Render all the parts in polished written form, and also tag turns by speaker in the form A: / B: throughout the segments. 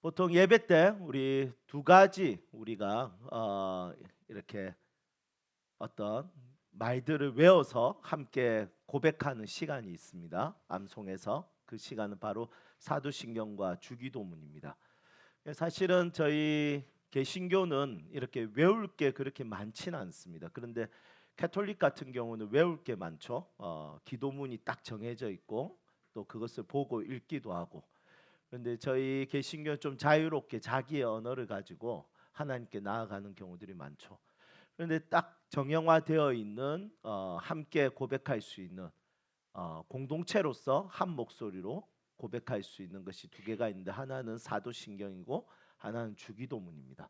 A: 보통 예배 때 우리 두 가지 우리가 이렇게 어떤 말들을 외워서 함께 고백하는 시간이 있습니다. 암송에서 그 시간은 바로 사도신경과 주기도문입니다. 사실은 저희 개신교는 이렇게 외울 게 그렇게 많지는 않습니다. 그런데 캐톨릭 같은 경우는 외울 게 많죠. 기도문이 딱 정해져 있고 또 그것을 보고 읽기도 하고. 그런데 저희 개신교는 좀 자유롭게 자기의 언어를 가지고 하나님께 나아가는 경우들이 많죠. 그런데 딱 정형화되어 있는 함께 고백할 수 있는 공동체로서 한 목소리로 고백할 수 있는 것이 두 개가 있는데, 하나는 사도신경이고 하나는 주기도문입니다.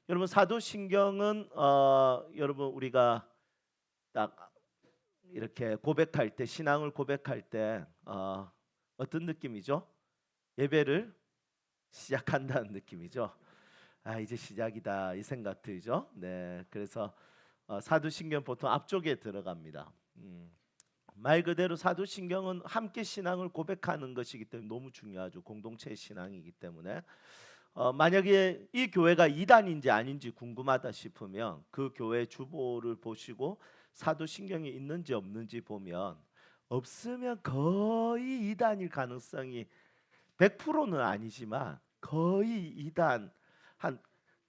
A: 여러분, 사도신경은 여러분 우리가 딱 이렇게 고백할 때, 신앙을 고백할 때 어떤 느낌이죠? 예배를 시작한다는 느낌이죠. 아, 이제 시작이다 이 생각 들죠. 네, 그래서 사도신경 보통 앞쪽에 들어갑니다. 말 그대로 사도신경은 함께 신앙을 고백하는 것이기 때문에 너무 중요하죠. 공동체의 신앙이기 때문에 만약에 이 교회가 이단인지 아닌지 궁금하다 싶으면 그 교회 주보를 보시고 사도신경이 있는지 없는지 보면, 없으면 거의 이단일 가능성이 100%는 아니지만 거의 이단, 한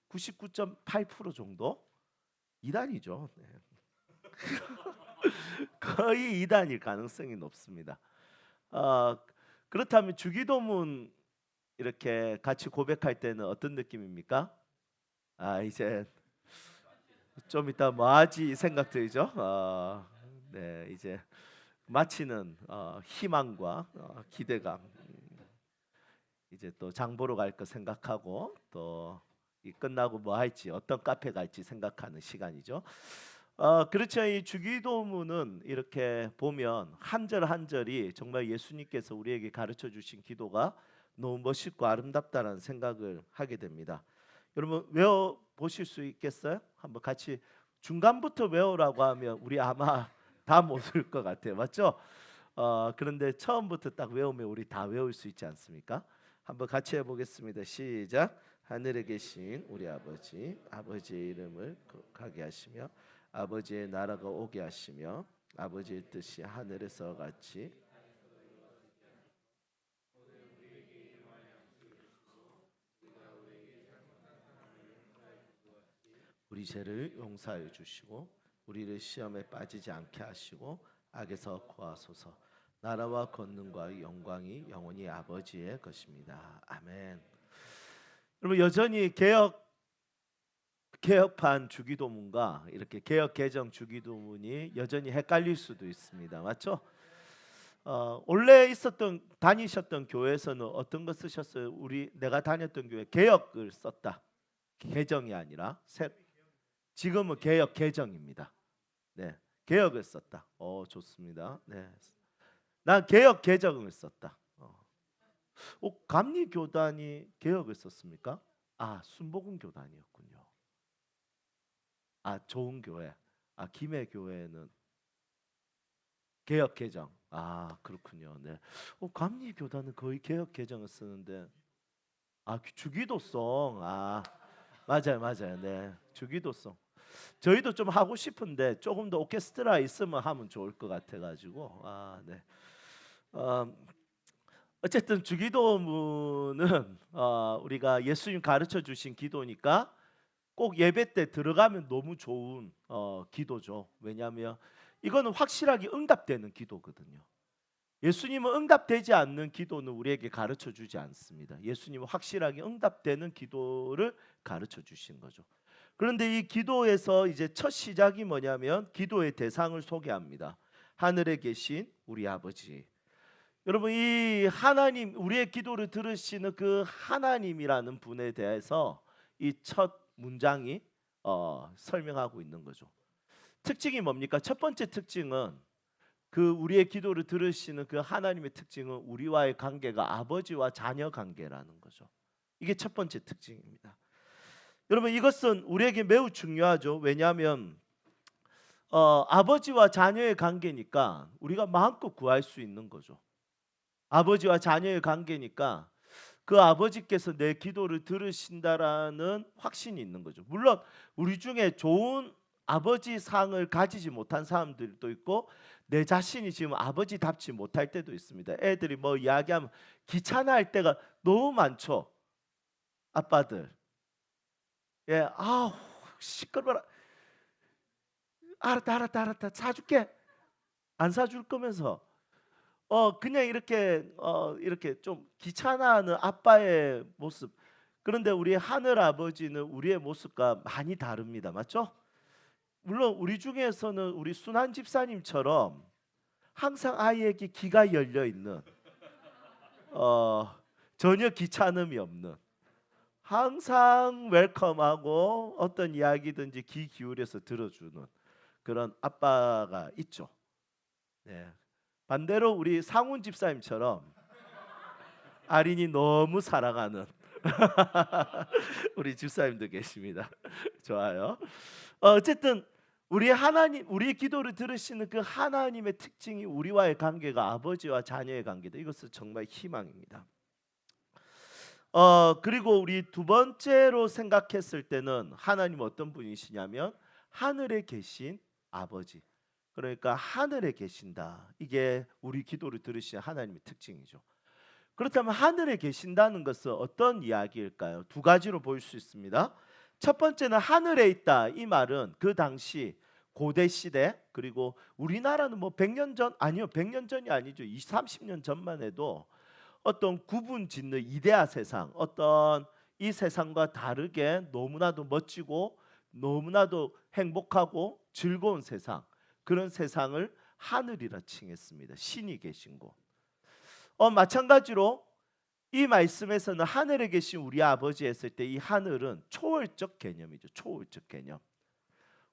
A: 99.8% 정도 이단이죠. 네. 거의 이단일 가능성이 높습니다. 어, 그렇다면 주기도문 이렇게 같이 고백할 때는 어떤 느낌입니까? 아, 이제 좀 이따 뭐하지 생각 들죠. 네, 이제 마치는 희망과 기대감, 이제 또 장 보러 갈 거 생각하고 또 이 끝나고 뭐 할지, 어떤 카페 갈지 생각하는 시간이죠. 그렇죠. 이 주기도문은 이렇게 보면 한 절 한 절이 정말 예수님께서 우리에게 가르쳐 주신 기도가 너무 멋있고 아름답다라는 생각을 하게 됩니다. 여러분, 외워 보실 수 있겠어요? 한번 같이 중간부터 외우라고 하면 우리 아마 다 못 외울 것 같아요. 맞죠? 그런데 처음부터 딱 외우면 우리 다 외울 수 있지 않습니까? 한번 같이 해보겠습니다. 시작. 하늘에 계신 우리 아버지, 아버지의 이름을 거룩하게 하시며 아버지의 나라가 오게 하시며 아버지의 뜻이 하늘에서 같이 우리 죄를 용서하여 주시고 우리를 시험에 빠지지 않게 하시고 악에서 구하소서. 나라와 권능과 영광이 영원히 아버지의 것입니다. 아멘. 여러분, 여전히 개혁판 주기도문과 이렇게 개혁 개정 주기도문이 여전히 헷갈릴 수도 있습니다. 맞죠? 원래 다니셨던 교회에서는 어떤 거 쓰셨어요? 내가 다녔던 교회 개혁을 썼다. 개정이 아니라 지금은 개혁 개정입니다. 네, 개혁을 썼다. 좋습니다. 네, 난 개혁 개정을 썼다. 감리 교단이 개혁을 썼습니까? 아, 순복음 교단이었군요. 아, 좋은 교회. 아, 김해 교회는 개혁 개정. 아, 그렇군요. 네. 감리 교단은 거의 개혁 개정을 쓰는데, 아, 주기도송. 아, 맞아요, 맞아요. 네, 주기도송. 저희도 좀 하고 싶은데 조금 더 오케스트라 있으면 하면 좋을 것 같아가지고. 아, 네. 어, 어쨌든 주기도문은 우리가 예수님 가르쳐 주신 기도니까 꼭 예배 때 들어가면 너무 좋은 기도죠. 왜냐하면 이거는 확실하게 응답되는 기도거든요. 예수님은 응답되지 않는 기도는 우리에게 가르쳐 주지 않습니다. 예수님은 확실하게 응답되는 기도를 가르쳐 주신 거죠. 그런데 이 기도에서 이제 첫 시작이 뭐냐면 기도의 대상을 소개합니다. 하늘에 계신 우리 아버지. 여러분, 이 하나님, 우리의 기도를 들으시는 그 하나님이라는 분에 대해서 이 첫 문장이 설명하고 있는 거죠. 특징이 뭡니까? 첫 번째 특징은, 그 우리의 기도를 들으시는 그 하나님의 특징은 우리와의 관계가 아버지와 자녀 관계라는 거죠. 이게 첫 번째 특징입니다. 여러분, 이것은 우리에게 매우 중요하죠. 왜냐하면 아버지와 자녀의 관계니까 우리가 마음껏 구할 수 있는 거죠. 아버지와 자녀의 관계니까 그 아버지께서 내 기도를 들으신다라는 확신이 있는 거죠. 물론 우리 중에 좋은 아버지 상을 가지지 못한 사람들도 있고 내 자신이 지금 아버지답지 못할 때도 있습니다. 애들이 뭐 이야기하면 귀찮아할 때가 너무 많죠. 아빠들. 예, 아우 시끄러워라. 알았다 사줄게. 안 사줄 거면서 그냥 이렇게 좀 귀찮아하는 아빠의 모습. 그런데 우리 하늘 아버지는 우리의 모습과 많이 다릅니다. 맞죠? 물론 우리 중에서는 우리 순한 집사님처럼 항상 아이에게 귀가 열려 있는 전혀 귀찮음이 없는 항상 웰컴하고 어떤 이야기든지 귀 기울여서 들어주는 그런 아빠가 있죠. 네. 반대로 우리 상훈 집사님처럼 아린이 너무 사랑하는 우리 집사님도 계십니다. 좋아요. 어쨌든 우리 하나님, 우리의 기도를 들으시는 그 하나님의 특징이 우리와의 관계가 아버지와 자녀의 관계다. 이것은 정말 희망입니다. 그리고 우리 두 번째로 생각했을 때는 하나님 어떤 분이시냐면 하늘에 계신 아버지. 그러니까 하늘에 계신다. 이게 우리 기도를 들으시는 하나님의 특징이죠. 그렇다면 하늘에 계신다는 것은 어떤 이야기일까요? 두 가지로 볼 수 있습니다. 첫 번째는 하늘에 있다. 이 말은 그 당시 고대 시대 그리고 우리나라는 뭐 100년 전 아니요 100년 전이 아니죠. 20, 30년 전만 해도 어떤 구분 짓는 이데아 세상 어떤 이 세상과 다르게 너무나도 멋지고 너무나도 행복하고 즐거운 세상 그런 세상을 하늘이라 칭했습니다. 신이 계신 곳. 마찬가지로 이 말씀에서는 하늘에 계신 우리 아버지 했을 때 이 하늘은 초월적 개념이죠. 초월적 개념.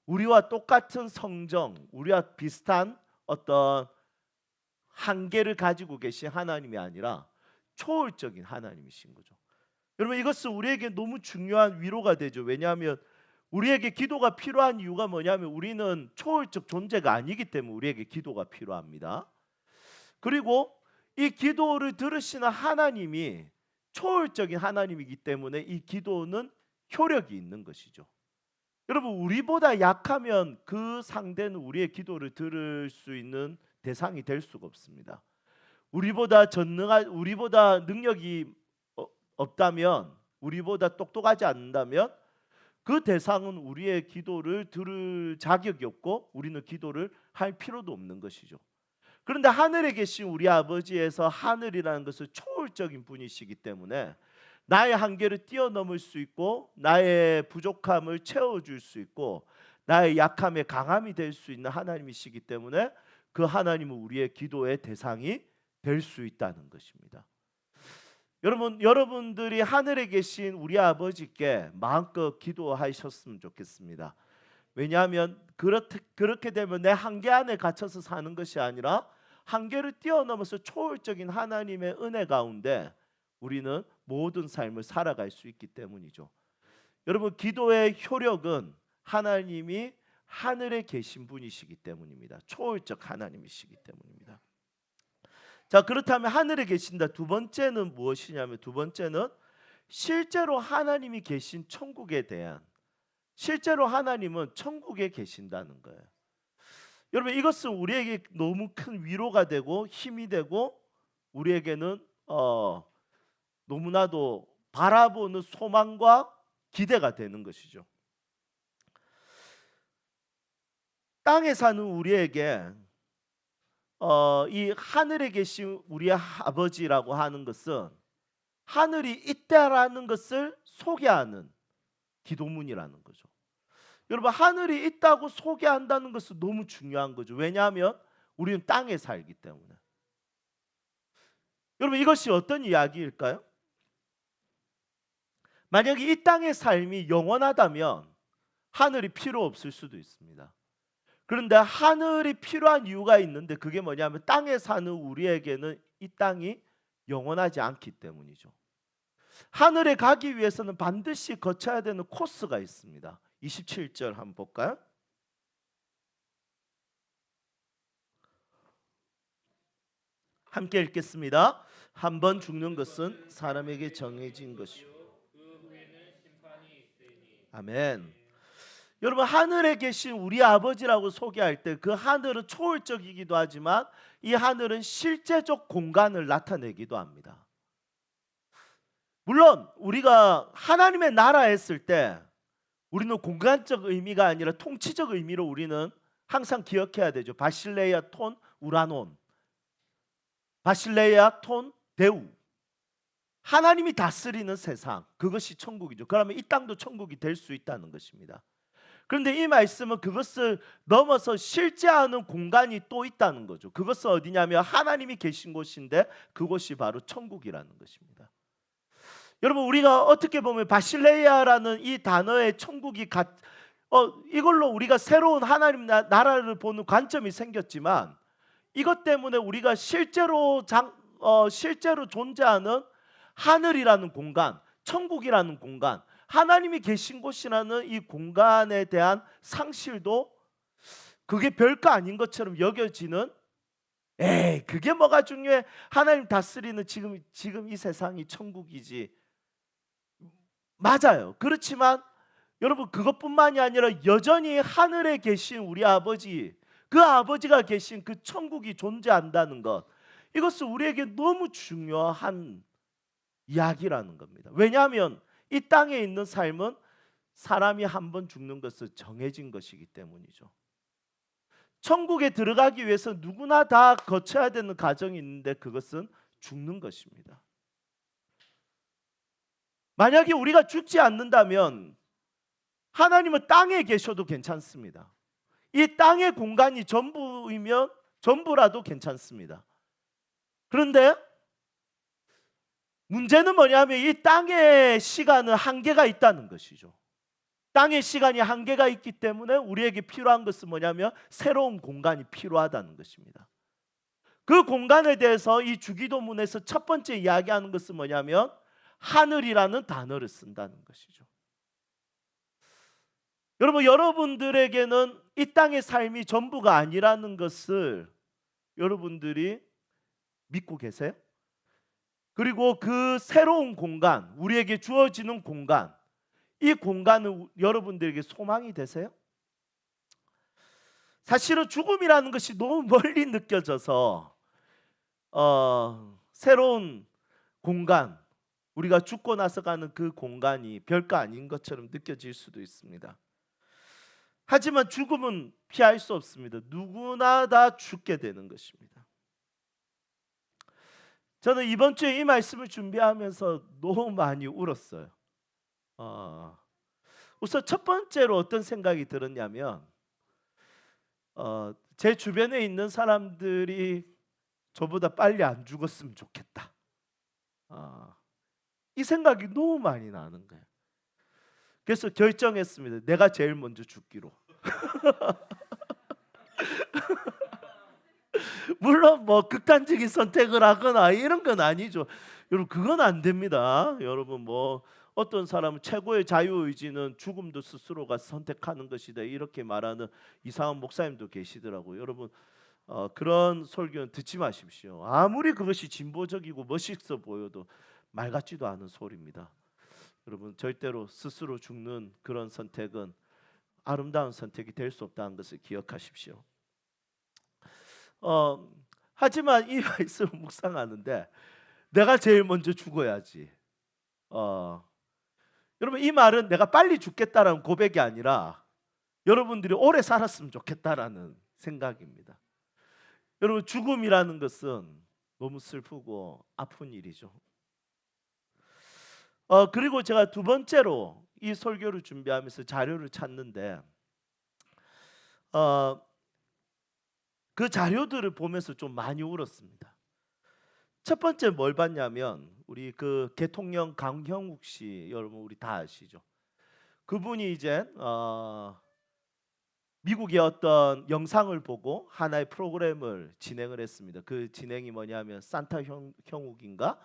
A: 우리와 똑같은 성정, 우리와 비슷한 어떤 한계를 가지고 계신 하나님이 아니라 초월적인 하나님이신 거죠. 여러분 이것은 우리에게 너무 중요한 위로가 되죠. 왜냐하면 우리에게 기도가 필요한 이유가 뭐냐면 우리는 초월적 존재가 아니기 때문에 우리에게 기도가 필요합니다. 그리고 이 기도를 들으시는 하나님이 초월적인 하나님이기 때문에 이 기도는 효력이 있는 것이죠. 여러분 우리보다 약하면 그 상대는 우리의 기도를 들을 수 있는 대상이 될 수가 없습니다. 우리보다 능력이 없다면 우리보다 똑똑하지 않는다면 그 대상은 우리의 기도를 들을 자격이 없고 우리는 기도를 할 필요도 없는 것이죠. 그런데 하늘에 계신 우리 아버지에서 하늘이라는 것은 초월적인 분이시기 때문에 나의 한계를 뛰어넘을 수 있고 나의 부족함을 채워줄 수 있고 나의 약함에 강함이 될 수 있는 하나님이시기 때문에 그 하나님은 우리의 기도의 대상이 될 수 있다는 것입니다. 여러분들이 하늘에 계신 우리 아버지께 마음껏 기도하셨으면 좋겠습니다. 왜냐하면 그렇게 되면 내 한계 안에 갇혀서 사는 것이 아니라 한계를 뛰어넘어서 초월적인 하나님의 은혜 가운데 우리는 모든 삶을 살아갈 수 있기 때문이죠. 여러분 기도의 효력은 하나님이 하늘에 계신 분이시기 때문입니다. 초월적 하나님이시기 때문입니다. 자, 그렇다면 하늘에 계신다. 두 번째는 무엇이냐면 두 번째는 실제로 하나님이 계신 천국에 대한 실제로 하나님은 천국에 계신다는 거예요. 여러분 이것은 우리에게 너무 큰 위로가 되고 힘이 되고 우리에게는 너무나도 바라보는 소망과 기대가 되는 것이죠. 땅에 사는 우리에게 이 하늘에 계신 우리 아버지라고 하는 것은 하늘이 있다라는 것을 소개하는 기도문이라는 거죠. 여러분 하늘이 있다고 소개한다는 것은 너무 중요한 거죠. 왜냐하면 우리는 땅에 살기 때문에. 여러분 이것이 어떤 이야기일까요? 만약에 이 땅의 삶이 영원하다면 하늘이 필요 없을 수도 있습니다. 그런데 하늘이 필요한 이유가 있는데 그게 뭐냐면 땅에 사는 우리에게는 이 땅이 영원하지 않기 때문이죠. 하늘에 가기 위해서는 반드시 거쳐야 되는 코스가 있습니다. 27절 한번 볼까요? 함께 읽겠습니다. 한 번 죽는 것은 사람에게 정해진 것이요. 아멘. 여러분, 하늘에 계신 우리 아버지라고 소개할 때 그 하늘은 초월적이기도 하지만 이 하늘은 실제적 공간을 나타내기도 합니다. 물론 우리가 하나님의 나라 했을 때 우리는 공간적 의미가 아니라 통치적 의미로 우리는 항상 기억해야 되죠. 바실레아 톤 우라논, 바실레아 톤 데우. 하나님이 다스리는 세상, 그것이 천국이죠. 그러면 이 땅도 천국이 될 수 있다는 것입니다. 그런데 이 말씀은 그것을 넘어서 실제하는 공간이 또 있다는 거죠. 그것은 어디냐면 하나님이 계신 곳인데 그곳이 바로 천국이라는 것입니다. 여러분, 우리가 어떻게 보면 바실레아라는 이 단어의 천국이 이걸로 우리가 새로운 하나님 나라를 보는 관점이 생겼지만 이것 때문에 우리가 실제로 존재하는 하늘이라는 공간, 천국이라는 공간, 하나님이 계신 곳이라는 이 공간에 대한 상실도 그게 별거 아닌 것처럼 여겨지는, 그게 뭐가 중요해? 하나님 다스리는 지금 이 세상이 천국이지. 맞아요. 그렇지만 여러분, 그것뿐만이 아니라 여전히 하늘에 계신 우리 아버지, 그 아버지가 계신 그 천국이 존재한다는 것, 이것은 우리에게 너무 중요한 이야기라는 겁니다. 왜냐하면 이 땅에 있는 삶은 사람이 한 번 죽는 것은 정해진 것이기 때문이죠. 천국에 들어가기 위해서 누구나 다 거쳐야 되는 과정이 있는데 그것은 죽는 것입니다. 만약에 우리가 죽지 않는다면 하나님은 땅에 계셔도 괜찮습니다. 이 땅의 공간이 전부이면 전부라도 괜찮습니다. 그런데 문제는 뭐냐면 이 땅의 시간은 한계가 있다는 것이죠. 땅의 시간이 한계가 있기 때문에 우리에게 필요한 것은 뭐냐면 새로운 공간이 필요하다는 것입니다. 그 공간에 대해서 이 주기도문에서 첫 번째 이야기하는 것은 뭐냐면 하늘이라는 단어를 쓴다는 것이죠. 여러분, 여러분들에게는 이 땅의 삶이 전부가 아니라는 것을 여러분들이 믿고 계세요? 그리고 그 새로운 공간, 우리에게 주어지는 공간, 이 공간은 여러분들에게 소망이 되세요? 사실은 죽음이라는 것이 너무 멀리 느껴져서 새로운 공간, 우리가 죽고 나서 가는 그 공간이 별거 아닌 것처럼 느껴질 수도 있습니다. 하지만 죽음은 피할 수 없습니다. 누구나 다 죽게 되는 것입니다. 저는 이번 주에 이 말씀을 준비하면서 너무 많이 울었어요. 우선 첫 번째로 어떤 생각이 들었냐면 제 주변에 있는 사람들이 저보다 빨리 안 죽었으면 좋겠다. 이 생각이 너무 많이 나는 거예요. 그래서 결정했습니다. 내가 제일 먼저 죽기로. 물론 뭐 극단적인 선택을 하거나 이런 건 아니죠. 여러분, 그건 안 됩니다. 여러분, 뭐 어떤 사람은 최고의 자유의지는 죽음도 스스로가 선택하는 것이다, 이렇게 말하는 이상한 목사님도 계시더라고요. 여러분, 그런 설교는 듣지 마십시오. 아무리 그것이 진보적이고 멋있어 보여도 말 같지도 않은 소리입니다. 여러분, 절대로 스스로 죽는 그런 선택은 아름다운 선택이 될 수 없다는 것을 기억하십시오. 하지만 이 말씀을 묵상하는데 내가 제일 먼저 죽어야지. 여러분, 이 말은 내가 빨리 죽겠다라는 고백이 아니라 여러분들이 오래 살았으면 좋겠다라는 생각입니다. 여러분, 죽음이라는 것은 너무 슬프고 아픈 일이죠. 그리고 제가 두 번째로 이 설교를 준비하면서 자료를 찾는데 그 자료들을 보면서 좀 많이 울었습니다. 첫 번째 뭘 봤냐면 우리 그 대통령 강형욱 씨, 여러분 우리 다 아시죠? 그분이 이제 미국의 어떤 영상을 보고 하나의 프로그램을 진행을 했습니다. 그 진행이 뭐냐면 산타 형욱인가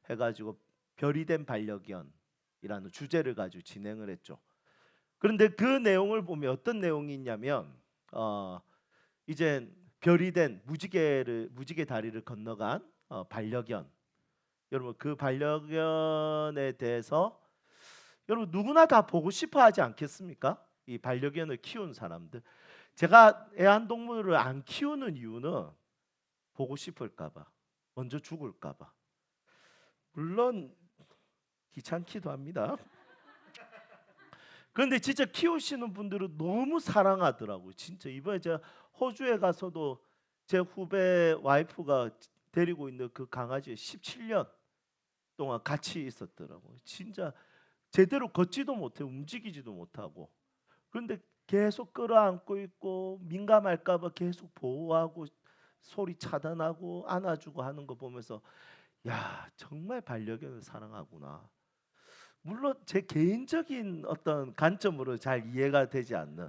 A: 해가지고 별이 된 반려견이라는 주제를 가지고 진행을 했죠. 그런데 그 내용을 보면 어떤 내용이 있냐면 이제 별이 된 무지개 다리를 건너간 반려견, 여러분 그 반려견에 대해서 여러분 누구나 다 보고 싶어 하지 않겠습니까? 이 반려견을 키운 사람들. 제가 애완동물을 안 키우는 이유는 보고 싶을까 봐. 먼저 죽을까 봐. 물론 귀찮기도 합니다. 그런데 진짜 키우시는 분들은 너무 사랑하더라고요. 진짜 이번에 제가 호주에 가서도 제 후배 와이프가 데리고 있는 그 강아지 17년 동안 같이 있었더라고요. 진짜 제대로 걷지도 못해 움직이지도 못하고 그런데 계속 끌어안고 있고 민감할까 봐 계속 보호하고 소리 차단하고 안아주고 하는 거 보면서 야 정말 반려견을 사랑하구나. 물론 제 개인적인 어떤 관점으로 잘 이해가 되지 않는.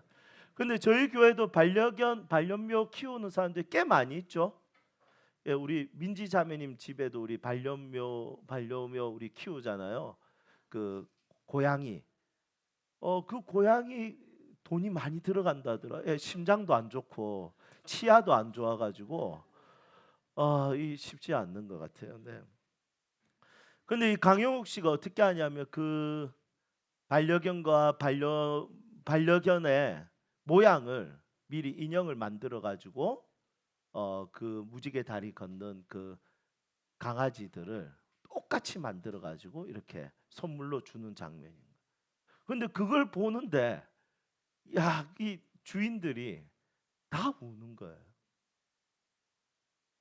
A: 근데 저희 교회도 반려견, 반려묘 키우는 사람들이 꽤 많이 있죠. 예, 우리 민지 자매님 집에도 우리 반려묘 우리 키우잖아요. 그 고양이. 그 고양이 돈이 많이 들어간다더라. 예, 심장도 안 좋고 치아도 안 좋아가지고 이 쉽지 않는 것 같아요. 네. 근데 이 강영욱 씨가 어떻게 하냐면 그 반려견과 반려견의 모양을 미리 인형을 만들어 가지고 그 무지개 다리 걷는 그 강아지들을 똑같이 만들어 가지고 이렇게 선물로 주는 장면입니다. 근데 그걸 보는데 야, 이 주인들이 다 우는 거예요.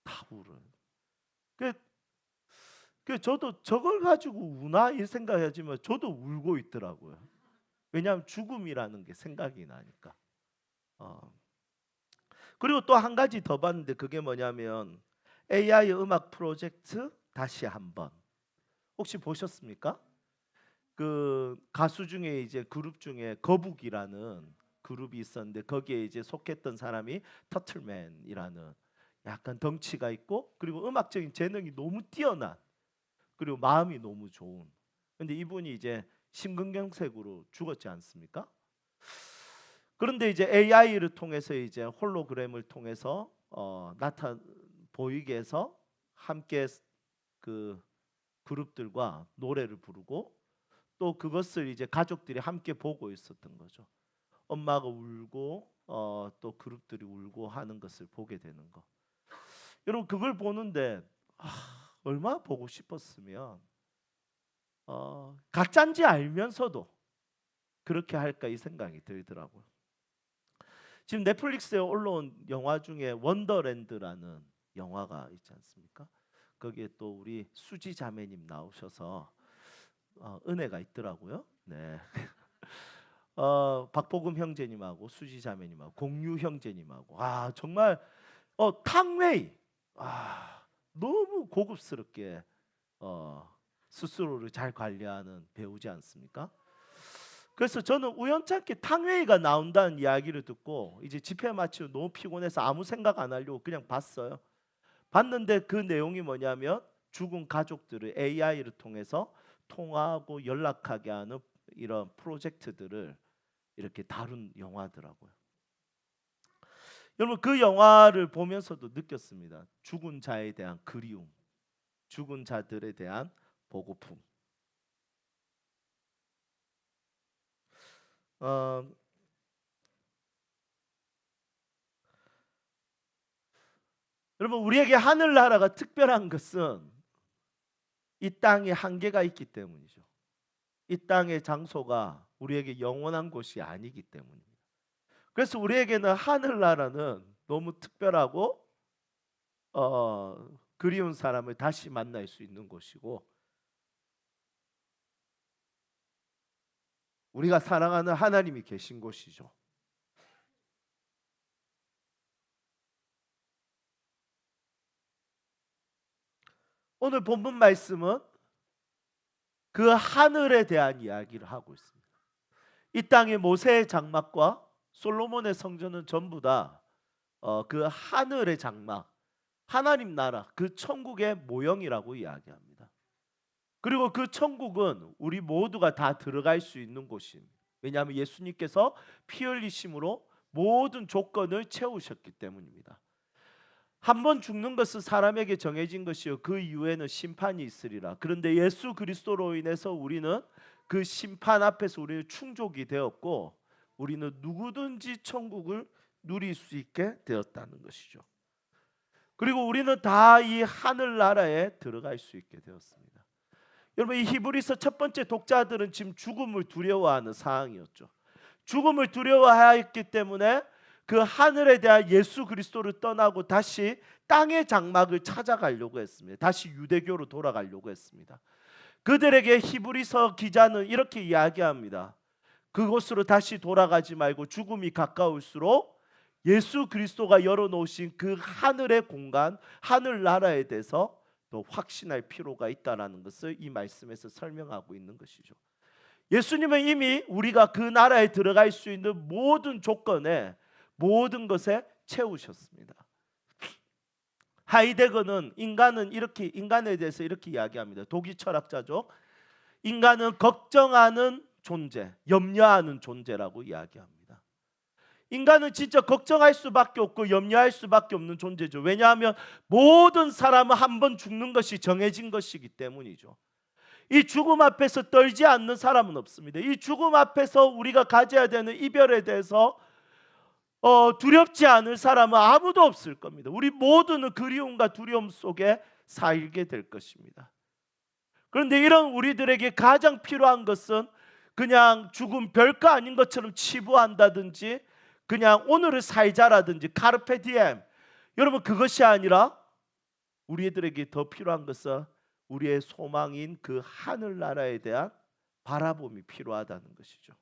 A: 다 울어요. 그, 저도 저걸 가지고 우나 이 생각하지만 저도 울고 있더라고요. 왜냐하면 죽음이라는 게 생각이 나니까. 어. 그리고 또 한 가지 더 봤는데 그게 뭐냐면 AI 음악 프로젝트 다시 한번 혹시 보셨습니까? 그 가수 중에 이제 그룹 중에 거북이라는 그룹이 있었는데 거기에 이제 속했던 사람이 터틀맨이라는 약간 덩치가 있고 그리고 음악적인 재능이 너무 뛰어난 그리고 마음이 너무 좋은 근데 이분이 이제 심근경색으로 죽었지 않습니까? 그런데 이제 AI를 통해서 이제 홀로그램을 통해서 보이게 해서 함께 그 그룹들과 노래를 부르고 또 그것을 이제 가족들이 함께 보고 있었던 거죠. 엄마가 울고 또 그룹들이 울고 하는 것을 보게 되는 거. 여러분 그걸 보는데 얼마나 보고 싶었으면 가짜인지 알면서도 그렇게 할까 이 생각이 들더라고요. 지금 넷플릭스에 올라온 영화 중에 원더랜드라는 영화가 있지 않습니까? 거기에 또 우리 수지 자매님 나오셔서 은혜가 있더라고요. 네. 박보금 형제님하고 수지 자매님하고 공유 형제님하고 정말 탕웨이 너무 고급스럽게 스스로를 잘 관리하는 배우지 않습니까? 그래서 저는 우연찮게 탕웨이가 나온다는 이야기를 듣고 이제 집회 마치고 너무 피곤해서 아무 생각 안 하려고 그냥 봤어요. 봤는데 그 내용이 뭐냐면 죽은 가족들을 AI를 통해서 통화하고 연락하게 하는 이런 프로젝트들을 이렇게 다룬 영화더라고요. 여러분 그 영화를 보면서도 느꼈습니다. 죽은 자에 대한 그리움, 죽은 자들에 대한 보고픔. 여러분 우리에게 하늘나라가 특별한 것은 이 땅에 한계가 있기 때문이죠. 이 땅의 장소가 우리에게 영원한 곳이 아니기 때문입니다. 그래서 우리에게는 하늘나라는 너무 특별하고 그리운 사람을 다시 만날 수 있는 곳이고 우리가 사랑하는 하나님이 계신 곳이죠. 오늘 본문 말씀은 그 하늘에 대한 이야기를 하고 있습니다. 이 땅의 모세의 장막과 솔로몬의 성전은 전부 다 그 하늘의 장막, 하나님 나라, 그 천국의 모형이라고 이야기합니다. 그리고 그 천국은 우리 모두가 다 들어갈 수 있는 곳입니다. 왜냐하면 예수님께서 피 흘리심으로 모든 조건을 채우셨기 때문입니다. 한 번 죽는 것은 사람에게 정해진 것이요 그 이후에는 심판이 있으리라. 그런데 예수 그리스도로 인해서 우리는 그 심판 앞에서 우리는 충족이 되었고 우리는 누구든지 천국을 누릴 수 있게 되었다는 것이죠. 그리고 우리는 다 이 하늘나라에 들어갈 수 있게 되었습니다. 여러분, 이 히브리서 첫 번째 독자들은 지금 죽음을 두려워하는 상황이었죠. 죽음을 두려워하였기 때문에 그 하늘에 대한 예수 그리스도를 떠나고 다시 땅의 장막을 찾아가려고 했습니다. 다시 유대교로 돌아가려고 했습니다. 그들에게 히브리서 기자는 이렇게 이야기합니다. 그곳으로 다시 돌아가지 말고 죽음이 가까울수록 예수 그리스도가 열어놓으신 그 하늘의 공간, 하늘나라에 대해서 더 확신할 필요가 있다는 것을 이 말씀에서 설명하고 있는 것이죠. 예수님은 이미 우리가 그 나라에 들어갈 수 있는 모든 조건에 모든 것에 채우셨습니다. 하이데거는 인간에 대해서 이렇게 이야기합니다. 독일 철학자죠. 인간은 걱정하는 존재, 염려하는 존재라고 이야기합니다. 인간은 진짜 걱정할 수밖에 없고 염려할 수밖에 없는 존재죠. 왜냐하면 모든 사람은 한 번 죽는 것이 정해진 것이기 때문이죠. 이 죽음 앞에서 떨지 않는 사람은 없습니다. 이 죽음 앞에서 우리가 가져야 되는 이별에 대해서 두렵지 않을 사람은 아무도 없을 겁니다. 우리 모두는 그리움과 두려움 속에 살게 될 것입니다. 그런데 이런 우리들에게 가장 필요한 것은 그냥 죽음 별거 아닌 것처럼 치부한다든지 그냥 오늘을 살자라든지 카르페 디엠, 여러분 그것이 아니라 우리들에게 더 필요한 것은 우리의 소망인 그 하늘나라에 대한 바라봄이 필요하다는 것이죠.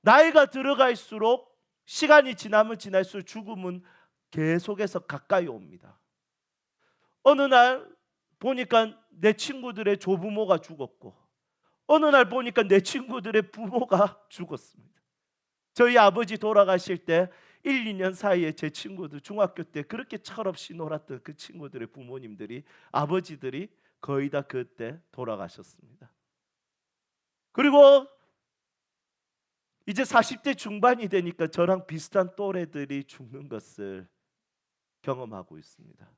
A: 나이가 들어갈수록 시간이 지나면 지날수록 죽음은 계속해서 가까이 옵니다. 어느 날 보니까 내 친구들의 조부모가 죽었고 어느 날 보니까 내 친구들의 부모가 죽었습니다. 저희 아버지 돌아가실 때 1, 2년 사이에 제 친구들 중학교 때 그렇게 철없이 놀았던 그 친구들의 부모님들이 아버지들이 거의 다 그때 돌아가셨습니다. 그리고 이제 40대 중반이 되니까 저랑 비슷한 또래들이 죽는 것을 경험하고 있습니다.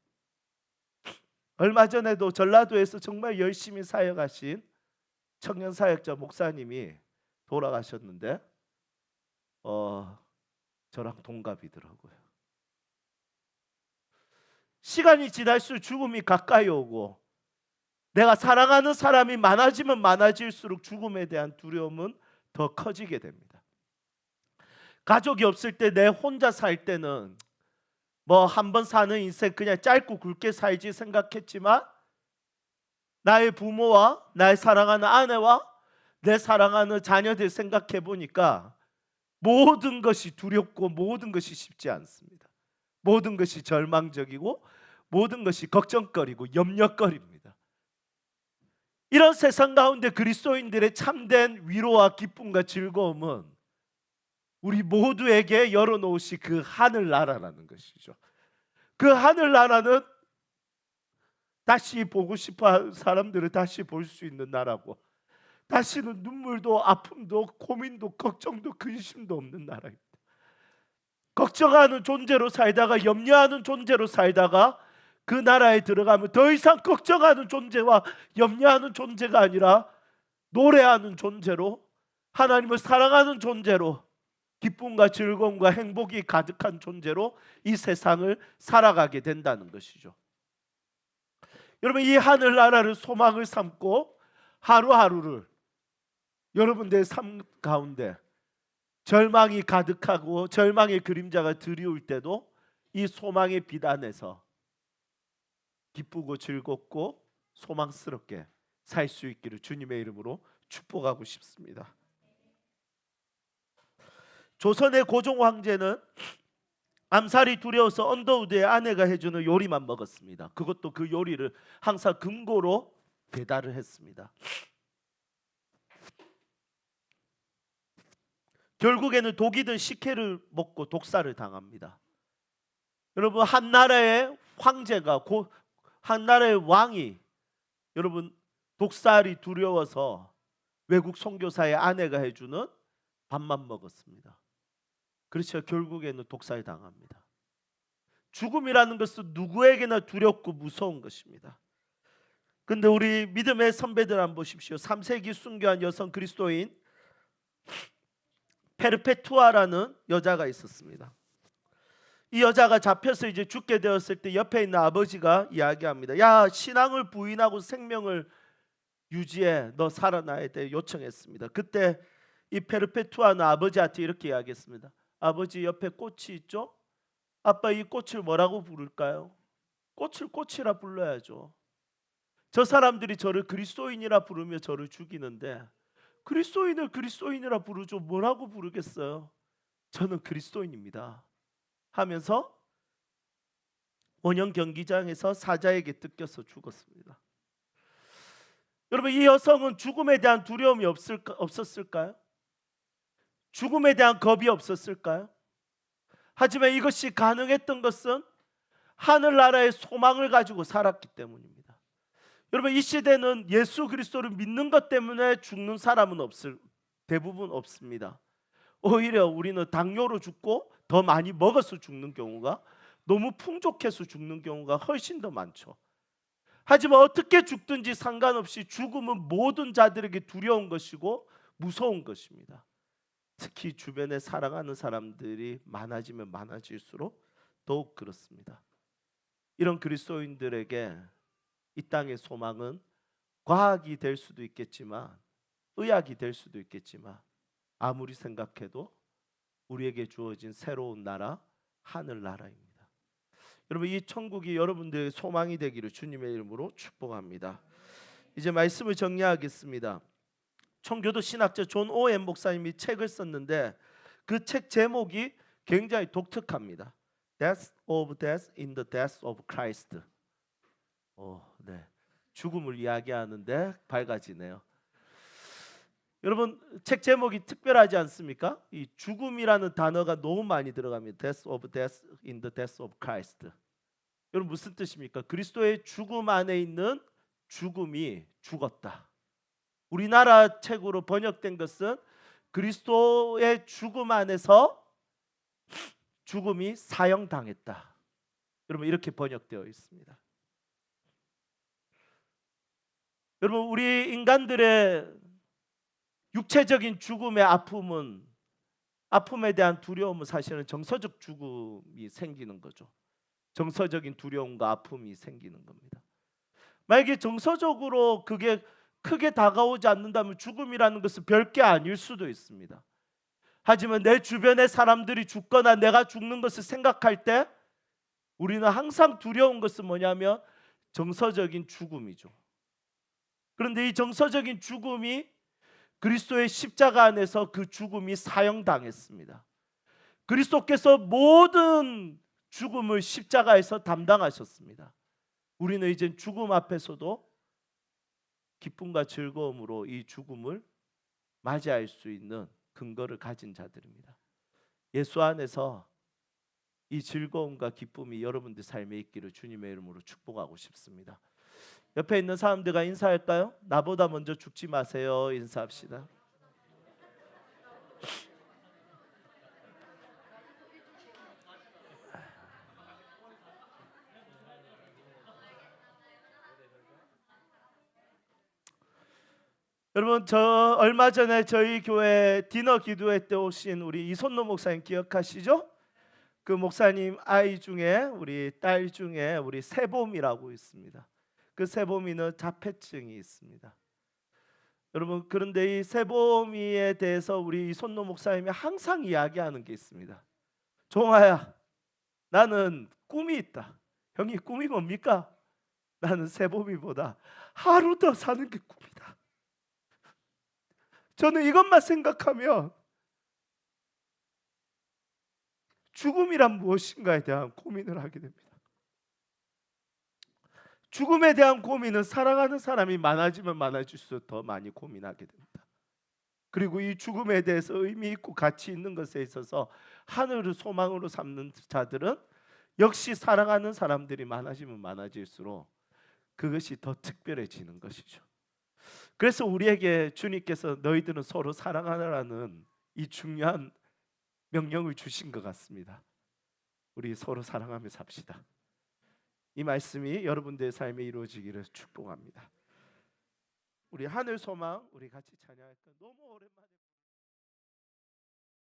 A: 얼마 전에도 전라도에서 정말 열심히 사역하신 청년 사역자 목사님이 돌아가셨는데 저랑 동갑이더라고요. 시간이 지날수록 죽음이 가까이 오고 내가 사랑하는 사람이 많아지면 많아질수록 죽음에 대한 두려움은 더 커지게 됩니다. 가족이 없을 때 내 혼자 살 때는 뭐 한 번 사는 인생 그냥 짧고 굵게 살지 생각했지만 나의 부모와 나의 사랑하는 아내와 내 사랑하는 자녀들 생각해 보니까 모든 것이 두렵고 모든 것이 쉽지 않습니다. 모든 것이 절망적이고 모든 것이 걱정거리고 염려거리입니다. 이런 세상 가운데 그리스도인들의 참된 위로와 기쁨과 즐거움은 우리 모두에게 열어놓으신 그 하늘나라라는 것이죠. 그 하늘나라는 다시 보고 싶어하는 사람들을 다시 볼 수 있는 나라고 다시는 눈물도 아픔도 고민도 걱정도 근심도 없는 나라입니다. 걱정하는 존재로 살다가 염려하는 존재로 살다가 그 나라에 들어가면 더 이상 걱정하는 존재와 염려하는 존재가 아니라 노래하는 존재로 하나님을 사랑하는 존재로 기쁨과 즐거움과 행복이 가득한 존재로 이 세상을 살아가게 된다는 것이죠. 여러분, 이 하늘나라를 소망을 삼고 하루하루를 여러분들의 삶 가운데 절망이 가득하고 절망의 그림자가 드리울 때도 이 소망의 빛 안에서 기쁘고 즐겁고 소망스럽게 살 수 있기를 주님의 이름으로 축복하고 싶습니다. 조선의 고종 황제는 암살이 두려워서 언더우드의 아내가 해주는 요리만 먹었습니다. 그것도 그 요리를 항상 금고로 배달을 했습니다. 결국에는 독이 든 식혜를 먹고 독살을 당합니다. 여러분, 한 나라의 황제가 한 나라의 왕이 여러분 독살이 두려워서 외국 선교사의 아내가 해주는 밥만 먹었습니다. 그렇죠. 결국에는 독살 당합니다. 죽음이라는 것은 누구에게나 두렵고 무서운 것입니다. 근데 우리 믿음의 선배들 한번 보십시오. 3세기 순교한 여성 그리스도인 페르페투아라는 여자가 있었습니다. 이 여자가 잡혀서 이제 죽게 되었을 때 옆에 있는 아버지가 이야기합니다. 야, 신앙을 부인하고 생명을 유지해. 너 살아나야 돼. 요청했습니다. 그때 이 페르페투아는 아버지한테 이렇게 이야기했습니다. 아버지, 옆에 꽃이 있죠? 아빠, 이 꽃을 뭐라고 부를까요? 꽃을 꽃이라 불러야죠. 저 사람들이 저를 그리스도인이라 부르며 저를 죽이는데 그리스도인을 그리스도인이라 부르죠. 뭐라고 부르겠어요? 저는 그리스도인입니다 하면서 원형 경기장에서 사자에게 뜯겨서 죽었습니다. 여러분, 이 여성은 죽음에 대한 두려움이 없었을까요? 죽음에 대한 겁이 없었을까요? 하지만 이것이 가능했던 것은 하늘나라의 소망을 가지고 살았기 때문입니다. 여러분, 이 시대는 예수 그리스도를 믿는 것 때문에 죽는 사람은 대부분 없습니다. 오히려 우리는 당뇨로 죽고 더 많이 먹어서 죽는 경우가, 너무 풍족해서 죽는 경우가 훨씬 더 많죠. 하지만 어떻게 죽든지 상관없이 죽음은 모든 자들에게 두려운 것이고 무서운 것입니다. 특히 주변에 사랑하는 사람들이 많아지면 많아질수록 더욱 그렇습니다. 이런 그리스도인들에게 이 땅의 소망은 과학이 될 수도 있겠지만, 의학이 될 수도 있겠지만, 아무리 생각해도 우리에게 주어진 새로운 나라, 하늘나라입니다. 여러분, 이 천국이 여러분들의 소망이 되기를 주님의 이름으로 축복합니다. 이제 말씀을 정리하겠습니다. 청교도 신학자 존 오웬 목사님이 책을 썼는데 그 책 제목이 굉장히 독특합니다. Death of Death in the Death of Christ. 네. 죽음을 이야기하는데 밝아지네요. 여러분, 책 제목이 특별하지 않습니까? 이 죽음이라는 단어가 너무 많이 들어갑니다. Death of Death in the Death of Christ. 여러분, 무슨 뜻입니까? 그리스도의 죽음 안에 있는 죽음이 죽었다. 우리나라 책으로 번역된 것은 그리스도의 죽음 안에서 죽음이 사형당했다. 여러분, 이렇게 번역되어 있습니다. 여러분, 우리 인간들의 육체적인 죽음의 아픔에 대한 두려움은 사실은 정서적 죽음이 생기는 거죠. 정서적인 두려움과 아픔이 생기는 겁니다. 만약에 정서적으로 그게 크게 다가오지 않는다면 죽음이라는 것은 별게 아닐 수도 있습니다. 하지만 내 주변의 사람들이 죽거나 내가 죽는 것을 생각할 때 우리는 항상 두려운 것은 뭐냐면 정서적인 죽음이죠. 그런데 이 정서적인 죽음이 그리스도의 십자가 안에서 그 죽음이 사형당했습니다. 그리스도께서 모든 죽음을 십자가에서 담당하셨습니다. 우리는 이제 죽음 앞에서도 기쁨과 즐거움으로 이 죽음을 맞이할 수 있는 근거를 가진 자들입니다. 예수 안에서 이 즐거움과 기쁨이 여러분들 삶에 있기를 주님의 이름으로 축복하고 싶습니다. 옆에 있는 사람들과 인사할까요? 나보다 먼저 죽지 마세요. 인사합시다. 여러분, 저 얼마 전에 저희 교회 디너 기도회 때 오신 우리 이손노 목사님 기억하시죠? 그 목사님 아이 중에, 우리 딸 중에 우리 세봄이라고 있습니다. 그 세봄이는 자폐증이 있습니다. 여러분, 그런데 이 세봄이에 대해서 우리 이손노 목사님이 항상 이야기하는 게 있습니다. 종아야, 나는 꿈이 있다. 형이 꿈이 뭡니까? 나는 세봄이보다 하루 더 사는 게 꿈이다. 저는 이것만 생각하면 죽음이란 무엇인가에 대한 고민을 하게 됩니다. 죽음에 대한 고민은 사랑하는 사람이 많아지면 많아질수록 더 많이 고민하게 됩니다. 그리고 이 죽음에 대해서 의미 있고 가치 있는 것에 있어서 하늘을 소망으로 삼는 자들은 역시 사랑하는 사람들이 많아지면 많아질수록 그것이 더 특별해지는 것이죠. 그래서 우리에게 주님께서 너희들은 서로 사랑하라는 이 중요한 명령을 주신 것 같습니다. 우리 서로 사랑하며 삽시다. 이 말씀이 여러분들의 삶에 이루어지기를 축복합니다. 우리 하늘 소망 우리 같이 찬양할까? 너무 오랜만에